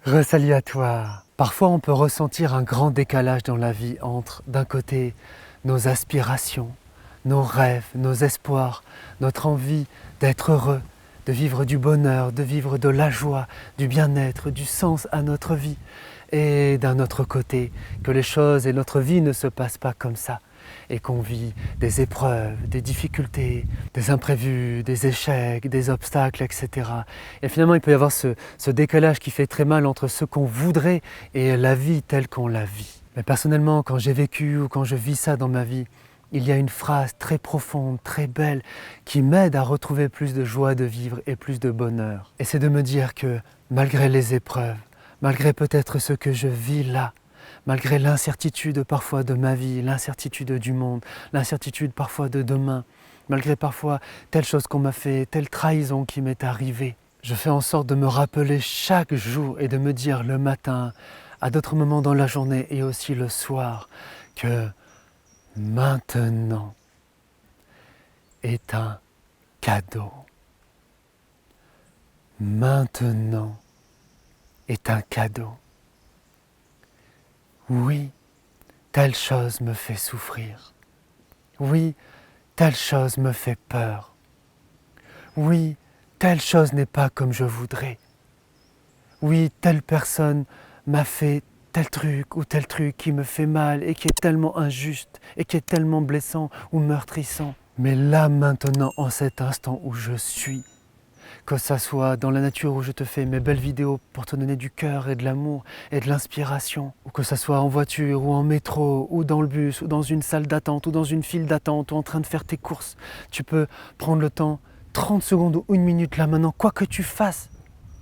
Re-salut à toi. Parfois on peut ressentir un grand décalage dans la vie entre, d'un côté, nos aspirations, nos rêves, nos espoirs, notre envie d'être heureux, de vivre du bonheur, de vivre de la joie, du bien-être, du sens à notre vie. Et d'un autre côté, que les choses et notre vie ne se passent pas comme ça et qu'on vit des épreuves, des difficultés, des imprévus, des échecs, des obstacles, etc. Et finalement, il peut y avoir ce décalage qui fait très mal entre ce qu'on voudrait et la vie telle qu'on la vit. Mais personnellement, quand j'ai vécu ou quand je vis ça dans ma vie, il y a une phrase très profonde, très belle, qui m'aide à retrouver plus de joie de vivre et plus de bonheur. Et c'est de me dire que malgré les épreuves, malgré peut-être ce que je vis là, malgré l'incertitude parfois de ma vie, l'incertitude du monde, l'incertitude parfois de demain, malgré parfois telle chose qu'on m'a fait, telle trahison qui m'est arrivée, je fais en sorte de me rappeler chaque jour et de me dire le matin, à d'autres moments dans la journée et aussi le soir, que maintenant est un cadeau. Maintenant est un cadeau. Oui, telle chose me fait souffrir. Oui, telle chose me fait peur. Oui, telle chose n'est pas comme je voudrais. Oui, telle personne m'a fait tel truc ou tel truc qui me fait mal et qui est tellement injuste et qui est tellement blessant ou meurtrissant. Mais là maintenant, en cet instant où je suis, que ça soit dans la nature où je te fais mes belles vidéos pour te donner du cœur et de l'amour et de l'inspiration, ou que ça soit en voiture ou en métro ou dans le bus ou dans une salle d'attente ou dans une file d'attente ou en train de faire tes courses, tu peux prendre le temps, 30 secondes ou une minute là maintenant, quoi que tu fasses,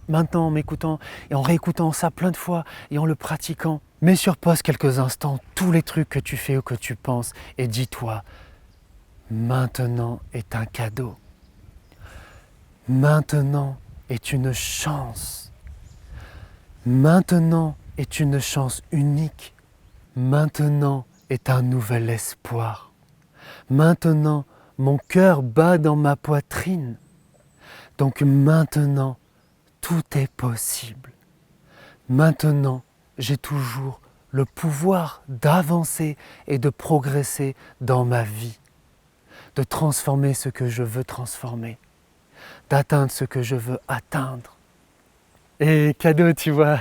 maintenant en m'écoutant et en réécoutant ça plein de fois et en le pratiquant, mets sur pause quelques instants tous les trucs que tu fais ou que tu penses et dis-toi, maintenant est un cadeau. Maintenant est une chance. Maintenant est une chance unique. Maintenant est un nouvel espoir. Maintenant, mon cœur bat dans ma poitrine. Donc maintenant, tout est possible. Maintenant, j'ai toujours le pouvoir d'avancer et de progresser dans ma vie, de transformer ce que je veux transformer, d'atteindre ce que je veux atteindre. Et cadeau, tu vois,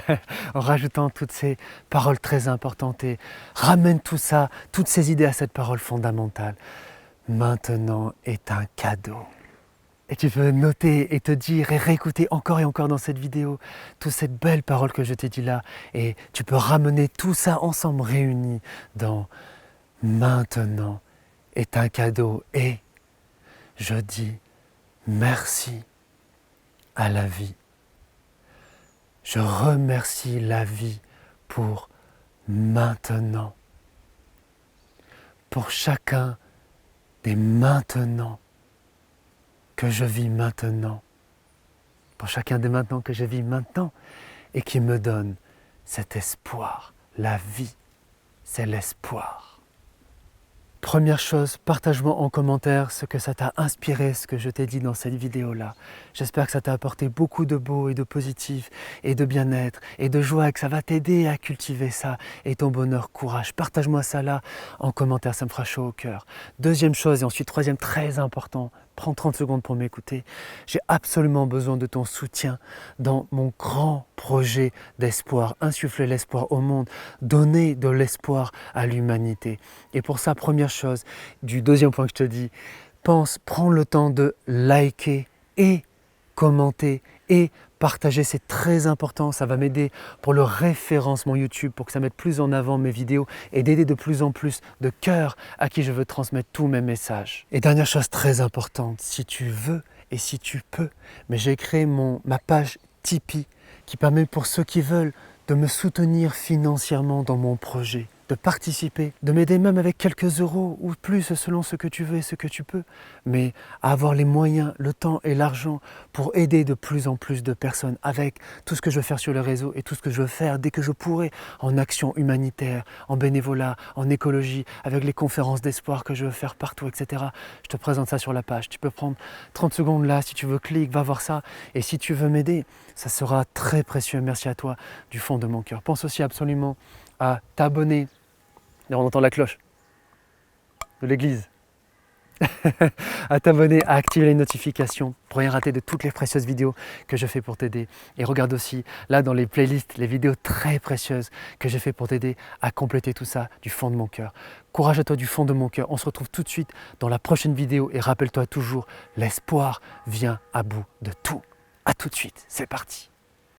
en rajoutant toutes ces paroles très importantes et ramène tout ça, toutes ces idées à cette parole fondamentale. Maintenant est un cadeau. Et tu peux noter et te dire et réécouter encore et encore dans cette vidéo toutes ces belles paroles que je t'ai dit là. Et tu peux ramener tout ça ensemble réunis dans maintenant est un cadeau. Et je dis merci à la vie. Je remercie la vie pour maintenant, pour chacun des maintenant que je vis maintenant, pour chacun des maintenant que je vis maintenant et qui me donne cet espoir. La vie, c'est l'espoir. Première chose, partage-moi en commentaire ce que ça t'a inspiré, ce que je t'ai dit dans cette vidéo-là. J'espère que ça t'a apporté beaucoup de beau et de positif et de bien-être et de joie et que ça va t'aider à cultiver ça et ton bonheur, courage. Partage-moi ça là en commentaire, ça me fera chaud au cœur. Deuxième chose et ensuite troisième, très important, prends 30 secondes pour m'écouter. J'ai absolument besoin de ton soutien dans mon grand projet d'espoir, insuffler l'espoir au monde, donner de l'espoir à l'humanité. Et pour ça, première chose, du deuxième point que je te dis, prends le temps de liker et commenter et partager, c'est très important, ça va m'aider pour le référencement YouTube, pour que ça mette plus en avant mes vidéos et d'aider de plus en plus de cœurs à qui je veux transmettre tous mes messages. Et dernière chose très importante, si tu veux et si tu peux, mais j'ai créé ma page Tipeee qui permet pour ceux qui veulent de me soutenir financièrement dans mon projet, de participer, de m'aider même avec quelques euros ou plus selon ce que tu veux et ce que tu peux, mais à avoir les moyens, le temps et l'argent pour aider de plus en plus de personnes avec tout ce que je veux faire sur le réseau et tout ce que je veux faire dès que je pourrai en action humanitaire, en bénévolat, en écologie, avec les conférences d'espoir que je veux faire partout, etc. Je te présente ça sur la page. Tu peux prendre 30 secondes là, si tu veux, clique, va voir ça. Et si tu veux m'aider, ça sera très précieux. Merci à toi du fond de mon cœur. Pense aussi absolument à t'abonner. Là, on entend la cloche de l'église. À t'abonner, à activer les notifications pour rien rater de toutes les précieuses vidéos que je fais pour t'aider. Et regarde aussi là dans les playlists les vidéos très précieuses que j'ai fait pour t'aider à compléter tout ça du fond de mon cœur. Courage à toi du fond de mon cœur. On se retrouve tout de suite dans la prochaine vidéo et rappelle-toi toujours, l'espoir vient à bout de tout. À tout de suite, c'est parti.